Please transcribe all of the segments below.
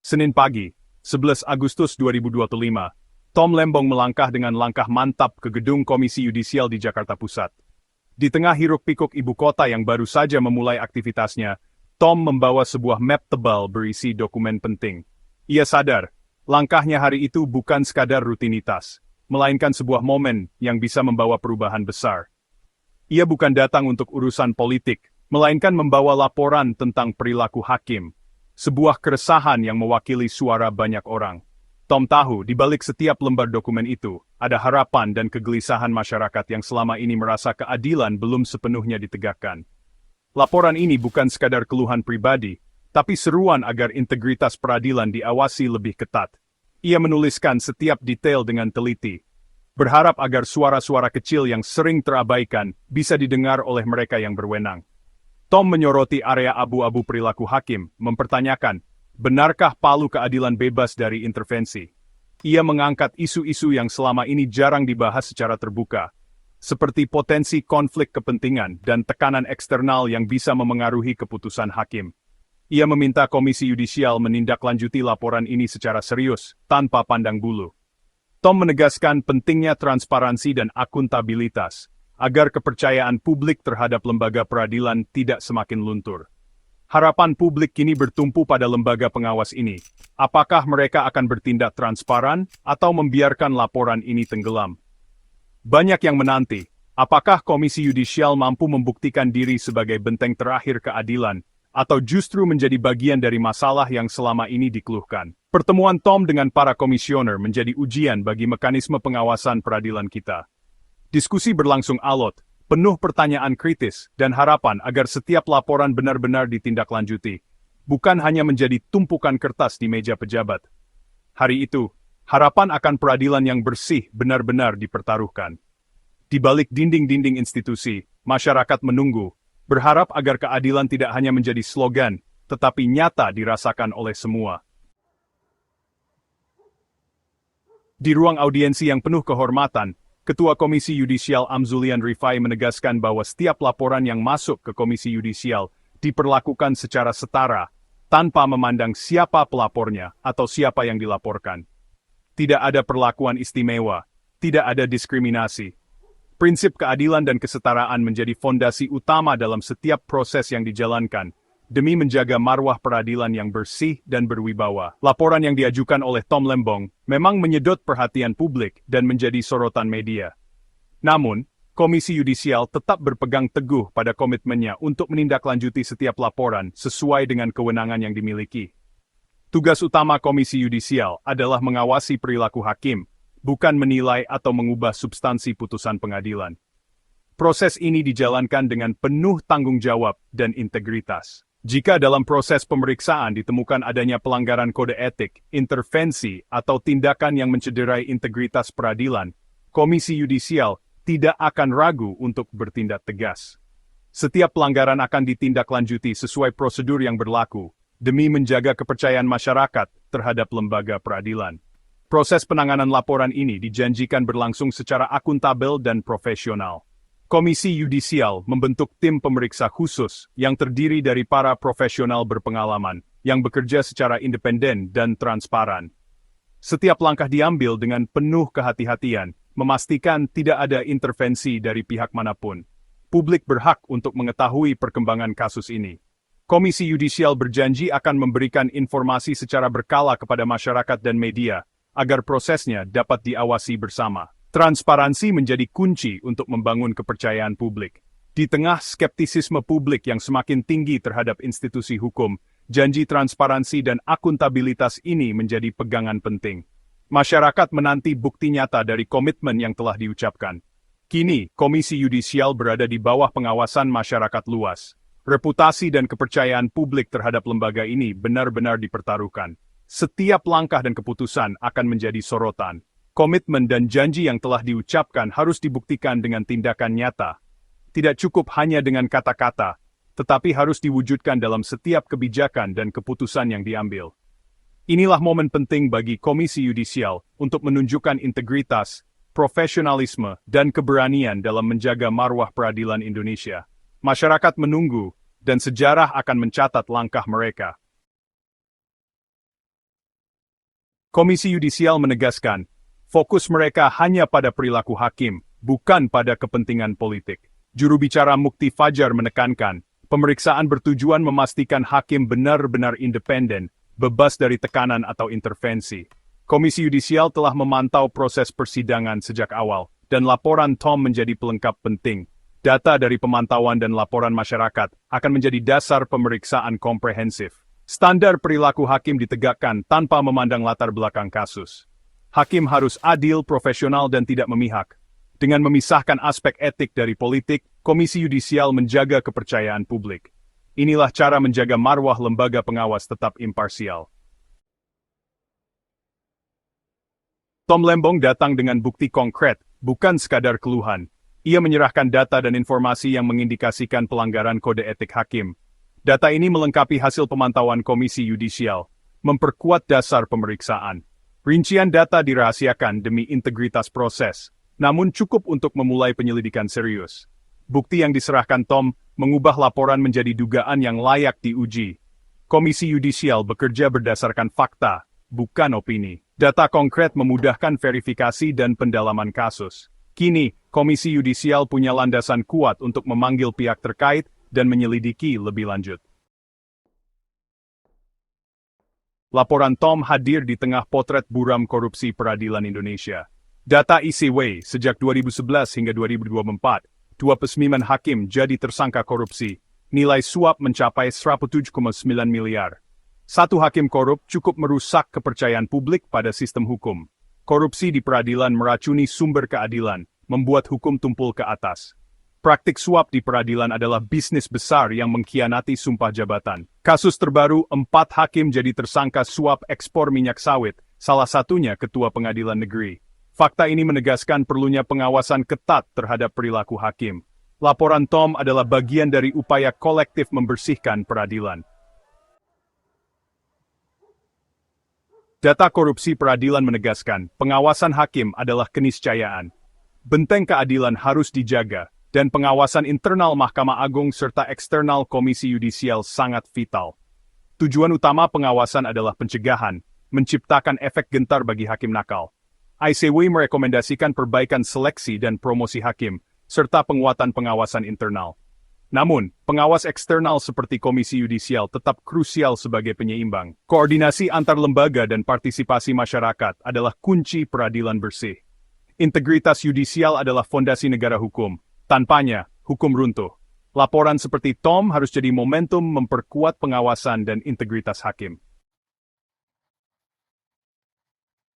Senin pagi, 11 Agustus 2025, Tom Lembong melangkah dengan langkah mantap ke gedung Komisi Yudisial di Jakarta Pusat. Di tengah hiruk-pikuk ibu kota yang baru saja memulai aktivitasnya, Tom membawa sebuah map tebal berisi dokumen penting. Ia sadar, langkahnya hari itu bukan sekadar rutinitas, melainkan sebuah momen yang bisa membawa perubahan besar. Ia bukan datang untuk urusan politik, melainkan membawa laporan tentang perilaku hakim. Sebuah keresahan yang mewakili suara banyak orang. Tom tahu di balik setiap lembar dokumen itu, ada harapan dan kegelisahan masyarakat yang selama ini merasa keadilan belum sepenuhnya ditegakkan. Laporan ini bukan sekadar keluhan pribadi, tapi seruan agar integritas peradilan diawasi lebih ketat. Ia menuliskan setiap detail dengan teliti, berharap agar suara-suara kecil yang sering terabaikan bisa didengar oleh mereka yang berwenang. Tom menyoroti area abu-abu perilaku hakim, mempertanyakan, benarkah palu keadilan bebas dari intervensi? Ia mengangkat isu-isu yang selama ini jarang dibahas secara terbuka, seperti potensi konflik kepentingan dan tekanan eksternal yang bisa memengaruhi keputusan hakim. Ia meminta Komisi Yudisial menindaklanjuti laporan ini secara serius, tanpa pandang bulu. Tom menegaskan pentingnya transparansi dan akuntabilitas, agar kepercayaan publik terhadap lembaga peradilan tidak semakin luntur. Harapan publik kini bertumpu pada lembaga pengawas ini. Apakah mereka akan bertindak transparan atau membiarkan laporan ini tenggelam? Banyak yang menanti, apakah Komisi Yudisial mampu membuktikan diri sebagai benteng terakhir keadilan, atau justru menjadi bagian dari masalah yang selama ini dikeluhkan. Pertemuan Tom dengan para komisioner menjadi ujian bagi mekanisme pengawasan peradilan kita. Diskusi berlangsung alot, penuh pertanyaan kritis dan harapan agar setiap laporan benar-benar ditindaklanjuti, bukan hanya menjadi tumpukan kertas di meja pejabat. Hari itu, harapan akan peradilan yang bersih benar-benar dipertaruhkan. Di balik dinding-dinding institusi, masyarakat menunggu, berharap agar keadilan tidak hanya menjadi slogan, tetapi nyata dirasakan oleh semua. Di ruang audiensi yang penuh kehormatan, Ketua Komisi Yudisial Amzulian Rifai menegaskan bahwa setiap laporan yang masuk ke Komisi Yudisial diperlakukan secara setara, tanpa memandang siapa pelapornya atau siapa yang dilaporkan. Tidak ada perlakuan istimewa, tidak ada diskriminasi. Prinsip keadilan dan kesetaraan menjadi fondasi utama dalam setiap proses yang dijalankan, demi menjaga marwah peradilan yang bersih dan berwibawa. Laporan yang diajukan oleh Tom Lembong memang menyedot perhatian publik dan menjadi sorotan media. Namun, Komisi Yudisial tetap berpegang teguh pada komitmennya untuk menindaklanjuti setiap laporan sesuai dengan kewenangan yang dimiliki. Tugas utama Komisi Yudisial adalah mengawasi perilaku hakim, bukan menilai atau mengubah substansi putusan pengadilan. Proses ini dijalankan dengan penuh tanggung jawab dan integritas. Jika dalam proses pemeriksaan ditemukan adanya pelanggaran kode etik, intervensi, atau tindakan yang mencederai integritas peradilan, Komisi Yudisial tidak akan ragu untuk bertindak tegas. Setiap pelanggaran akan ditindaklanjuti sesuai prosedur yang berlaku, demi menjaga kepercayaan masyarakat terhadap lembaga peradilan. Proses penanganan laporan ini dijanjikan berlangsung secara akuntabel dan profesional. Komisi Yudisial membentuk tim pemeriksa khusus yang terdiri dari para profesional berpengalaman yang bekerja secara independen dan transparan. Setiap langkah diambil dengan penuh kehati-hatian, memastikan tidak ada intervensi dari pihak manapun. Publik berhak untuk mengetahui perkembangan kasus ini. Komisi Yudisial berjanji akan memberikan informasi secara berkala kepada masyarakat dan media, agar prosesnya dapat diawasi bersama. Transparansi menjadi kunci untuk membangun kepercayaan publik. Di tengah skeptisisme publik yang semakin tinggi terhadap institusi hukum, janji transparansi dan akuntabilitas ini menjadi pegangan penting. Masyarakat menanti bukti nyata dari komitmen yang telah diucapkan. Kini, Komisi Yudisial berada di bawah pengawasan masyarakat luas. Reputasi dan kepercayaan publik terhadap lembaga ini benar-benar dipertaruhkan. Setiap langkah dan keputusan akan menjadi sorotan. Komitmen dan janji yang telah diucapkan harus dibuktikan dengan tindakan nyata. Tidak cukup hanya dengan kata-kata, tetapi harus diwujudkan dalam setiap kebijakan dan keputusan yang diambil. Inilah momen penting bagi Komisi Yudisial untuk menunjukkan integritas, profesionalisme, dan keberanian dalam menjaga marwah peradilan Indonesia. Masyarakat menunggu, dan sejarah akan mencatat langkah mereka. Komisi Yudisial menegaskan, fokus mereka hanya pada perilaku hakim, bukan pada kepentingan politik. Juru bicara Mukti Fajar menekankan, pemeriksaan bertujuan memastikan hakim benar-benar independen, bebas dari tekanan atau intervensi. Komisi Yudisial telah memantau proses persidangan sejak awal, dan laporan Tom menjadi pelengkap penting. Data dari pemantauan dan laporan masyarakat akan menjadi dasar pemeriksaan komprehensif. Standar perilaku hakim ditegakkan tanpa memandang latar belakang kasus. Hakim harus adil, profesional, dan tidak memihak. Dengan memisahkan aspek etik dari politik, Komisi Yudisial menjaga kepercayaan publik. Inilah cara menjaga marwah lembaga pengawas tetap imparsial. Tom Lembong datang dengan bukti konkret, bukan sekadar keluhan. Ia menyerahkan data dan informasi yang mengindikasikan pelanggaran kode etik hakim. Data ini melengkapi hasil pemantauan Komisi Yudisial, memperkuat dasar pemeriksaan. Rincian data dirahasiakan demi integritas proses, namun cukup untuk memulai penyelidikan serius. Bukti yang diserahkan Tom mengubah laporan menjadi dugaan yang layak diuji. Komisi Yudisial bekerja berdasarkan fakta, bukan opini. Data konkret memudahkan verifikasi dan pendalaman kasus. Kini, Komisi Yudisial punya landasan kuat untuk memanggil pihak terkait dan menyelidiki lebih lanjut. Laporan Tom hadir di tengah potret buram korupsi peradilan Indonesia. Data ICW sejak 2011 hingga 2024, 29 hakim jadi tersangka korupsi, nilai suap mencapai 107,9 miliar. Satu hakim korup cukup merusak kepercayaan publik pada sistem hukum. Korupsi di peradilan meracuni sumber keadilan, membuat hukum tumpul ke atas. Praktik suap di peradilan adalah bisnis besar yang mengkhianati sumpah jabatan. Kasus terbaru, 4 hakim jadi tersangka suap ekspor minyak sawit, salah satunya Ketua Pengadilan Negeri. Fakta ini menegaskan perlunya pengawasan ketat terhadap perilaku hakim. Laporan Tom adalah bagian dari upaya kolektif membersihkan peradilan. Data korupsi peradilan menegaskan, pengawasan hakim adalah keniscayaan. Benteng keadilan harus dijaga, dan pengawasan internal Mahkamah Agung serta eksternal Komisi Yudisial sangat vital. Tujuan utama pengawasan adalah pencegahan, menciptakan efek gentar bagi hakim nakal. ICW merekomendasikan perbaikan seleksi dan promosi hakim, serta penguatan pengawasan internal. Namun, pengawas eksternal seperti Komisi Yudisial tetap krusial sebagai penyeimbang. Koordinasi antar lembaga dan partisipasi masyarakat adalah kunci peradilan bersih. Integritas yudisial adalah fondasi negara hukum. Tanpanya, hukum runtuh. Laporan seperti Tom harus jadi momentum memperkuat pengawasan dan integritas hakim.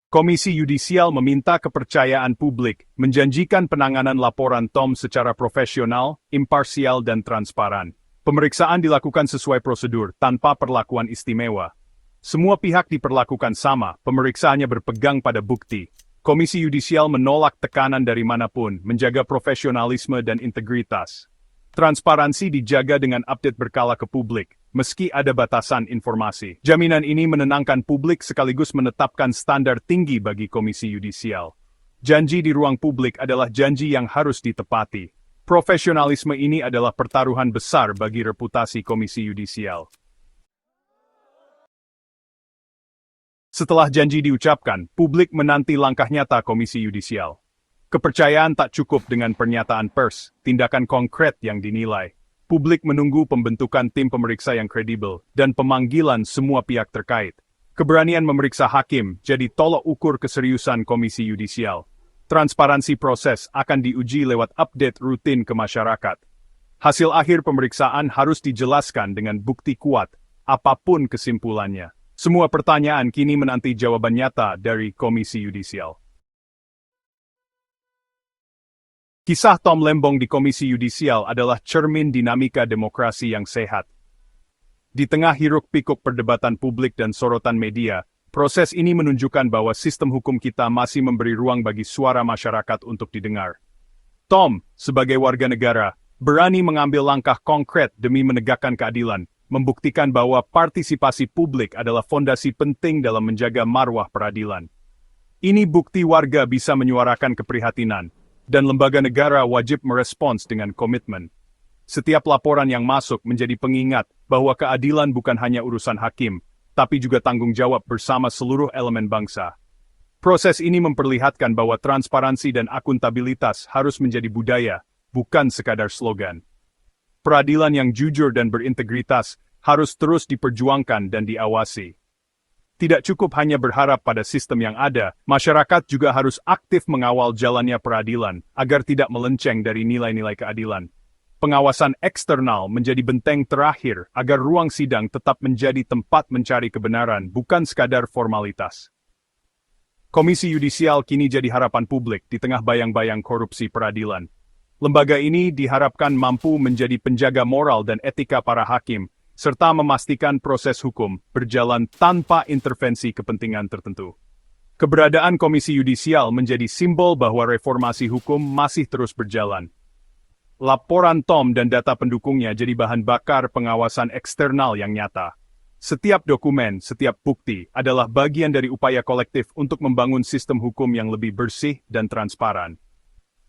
Komisi Yudisial meminta kepercayaan publik, menjanjikan penanganan laporan Tom secara profesional, imparsial, dan transparan. Pemeriksaan dilakukan sesuai prosedur, tanpa perlakuan istimewa. Semua pihak diperlakukan sama, pemeriksaannya berpegang pada bukti. Komisi Yudisial menolak tekanan dari manapun, menjaga profesionalisme dan integritas. Transparansi dijaga dengan update berkala ke publik, meski ada batasan informasi. Jaminan ini menenangkan publik sekaligus menetapkan standar tinggi bagi Komisi Yudisial. Janji di ruang publik adalah janji yang harus ditepati. Profesionalisme ini adalah pertaruhan besar bagi reputasi Komisi Yudisial. Setelah janji diucapkan, publik menanti langkah nyata Komisi Yudisial. Kepercayaan tak cukup dengan pernyataan pers, tindakan konkret yang dinilai. Publik menunggu pembentukan tim pemeriksa yang kredibel, dan pemanggilan semua pihak terkait. Keberanian memeriksa hakim jadi tolok ukur keseriusan Komisi Yudisial. Transparansi proses akan diuji lewat update rutin ke masyarakat. Hasil akhir pemeriksaan harus dijelaskan dengan bukti kuat, apapun kesimpulannya. Semua pertanyaan kini menanti jawaban nyata dari Komisi Yudisial. Kisah Tom Lembong di Komisi Yudisial adalah cermin dinamika demokrasi yang sehat. Di tengah hiruk-pikuk perdebatan publik dan sorotan media, proses ini menunjukkan bahwa sistem hukum kita masih memberi ruang bagi suara masyarakat untuk didengar. Tom, sebagai warga negara, berani mengambil langkah konkret demi menegakkan keadilan, membuktikan bahwa partisipasi publik adalah fondasi penting dalam menjaga marwah peradilan. Ini bukti warga bisa menyuarakan keprihatinan, dan lembaga negara wajib merespons dengan komitmen. Setiap laporan yang masuk menjadi pengingat bahwa keadilan bukan hanya urusan hakim, tapi juga tanggung jawab bersama seluruh elemen bangsa. Proses ini memperlihatkan bahwa transparansi dan akuntabilitas harus menjadi budaya, bukan sekadar slogan. Peradilan yang jujur dan berintegritas harus terus diperjuangkan dan diawasi. Tidak cukup hanya berharap pada sistem yang ada, masyarakat juga harus aktif mengawal jalannya peradilan agar tidak melenceng dari nilai-nilai keadilan. Pengawasan eksternal menjadi benteng terakhir agar ruang sidang tetap menjadi tempat mencari kebenaran, bukan sekadar formalitas. Komisi Yudisial kini jadi harapan publik di tengah bayang-bayang korupsi peradilan. Lembaga ini diharapkan mampu menjadi penjaga moral dan etika para hakim, serta memastikan proses hukum berjalan tanpa intervensi kepentingan tertentu. Keberadaan Komisi Yudisial menjadi simbol bahwa reformasi hukum masih terus berjalan. Laporan Tom dan data pendukungnya jadi bahan bakar pengawasan eksternal yang nyata. Setiap dokumen, setiap bukti adalah bagian dari upaya kolektif untuk membangun sistem hukum yang lebih bersih dan transparan.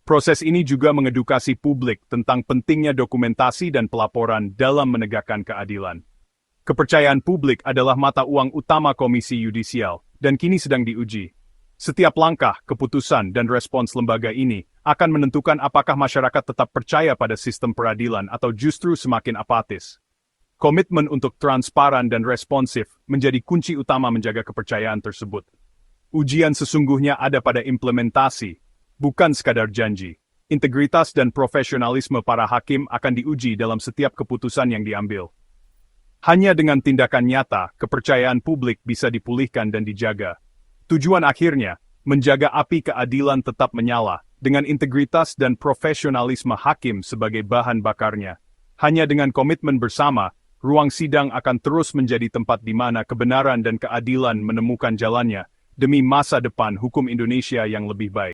Proses ini juga mengedukasi publik tentang pentingnya dokumentasi dan pelaporan dalam menegakkan keadilan. Kepercayaan publik adalah mata uang utama Komisi Yudisial, dan kini sedang diuji. Setiap langkah, keputusan, dan respons lembaga ini akan menentukan apakah masyarakat tetap percaya pada sistem peradilan atau justru semakin apatis. Komitmen untuk transparan dan responsif menjadi kunci utama menjaga kepercayaan tersebut. Ujian sesungguhnya ada pada implementasi, bukan sekadar janji. Integritas dan profesionalisme para hakim akan diuji dalam setiap keputusan yang diambil. Hanya dengan tindakan nyata, kepercayaan publik bisa dipulihkan dan dijaga. Tujuan akhirnya, menjaga api keadilan tetap menyala, dengan integritas dan profesionalisme hakim sebagai bahan bakarnya. Hanya dengan komitmen bersama, ruang sidang akan terus menjadi tempat di mana kebenaran dan keadilan menemukan jalannya, demi masa depan hukum Indonesia yang lebih baik.